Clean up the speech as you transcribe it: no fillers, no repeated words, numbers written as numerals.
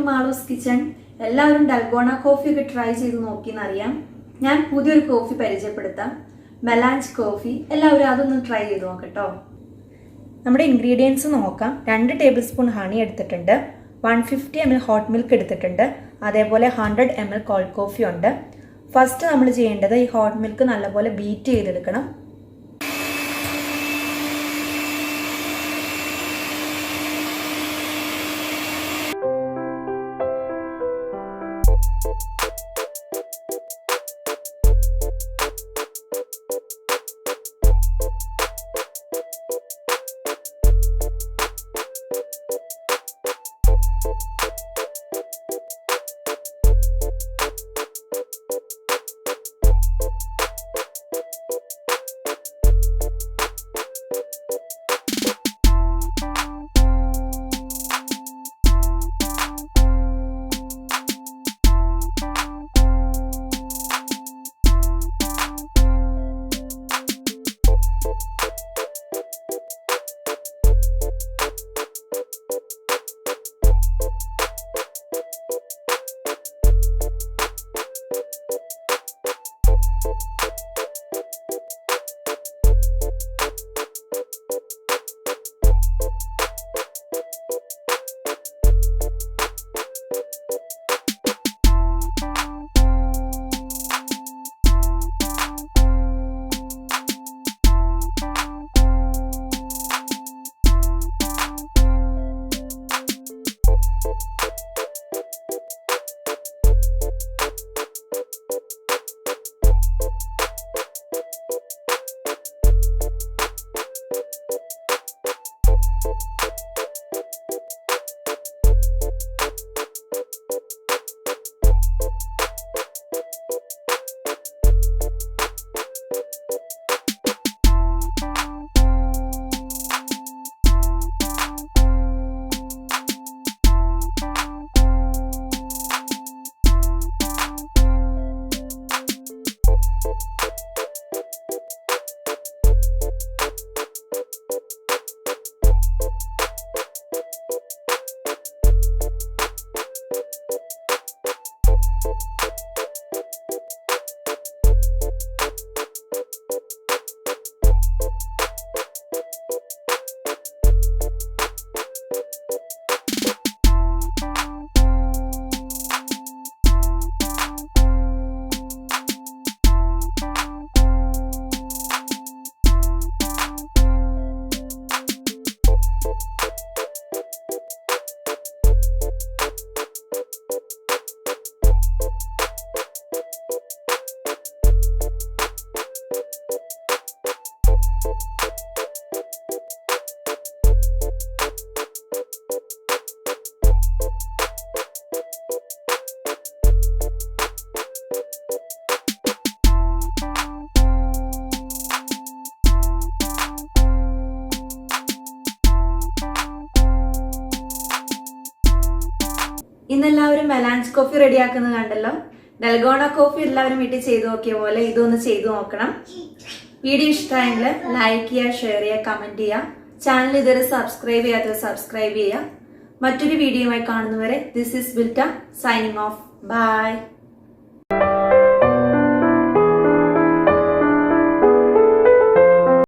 to Maloos kitchen. എല്ലാവരും dalgona coffee ഒക്കെ try ചെയ്തു നോക്കിയെന്നറിയാം. ഞാൻ പുതിയൊരു കോഫി പരിചയപ്പെടുത്താം. Melange coffee. എല്ലാവരും അതൊന്ന് ട്രൈ ചെയ്തു നോക്കട്ടോ. നമ്മുടെ ഇൻഗ്രീഡിയൻസ് നോക്കാം. 2 ടേബിൾസ്പൂൺ ഹണി എടുത്തിട്ടുണ്ട്. 150 ml ഹോട്ട് മിൽക്ക് എടുത്തിട്ടുണ്ട്. അതേപോലെ 100 ml കോൾഡ് കോഫി ഉണ്ട്. ഫസ്റ്റ് നമ്മൾ ചെയ്യേണ്ടത് ഈ ഹോട്ട് മിൽക്ക് നല്ലപോലെ ബീറ്റ് ചെയ്തെടുക്കണം. ഇന്നെല്ലാവരും മെലാഞ്ച് കോഫി റെഡിയാക്കുന്നത് കണ്ടല്ലോ. ഡൽഗോണ കോഫി എല്ലാവരും വീട്ടിൽ ചെയ്തു നോക്കിയ പോലെ ഇതൊന്ന് ചെയ്തു നോക്കണം. വീഡിയോ ഇഷ്ടമായെങ്കിൽ ലൈക്ക് ചെയ്യുക, ഷെയർ ചെയ്യുക, കമന്റ് ചെയ്യുക. ചാനൽ ഇതുവരെ സബ്സ്ക്രൈബ് ചെയ്യാത്തവർ സബ്സ്ക്രൈബ് ചെയ്യുക. മറ്റൊരു വീഡിയോയുമായി കാണുന്നവരെ ദിസ് ഈസ് ബിൽറ്റ സൈനിങ് ഓഫ്. ബൈ.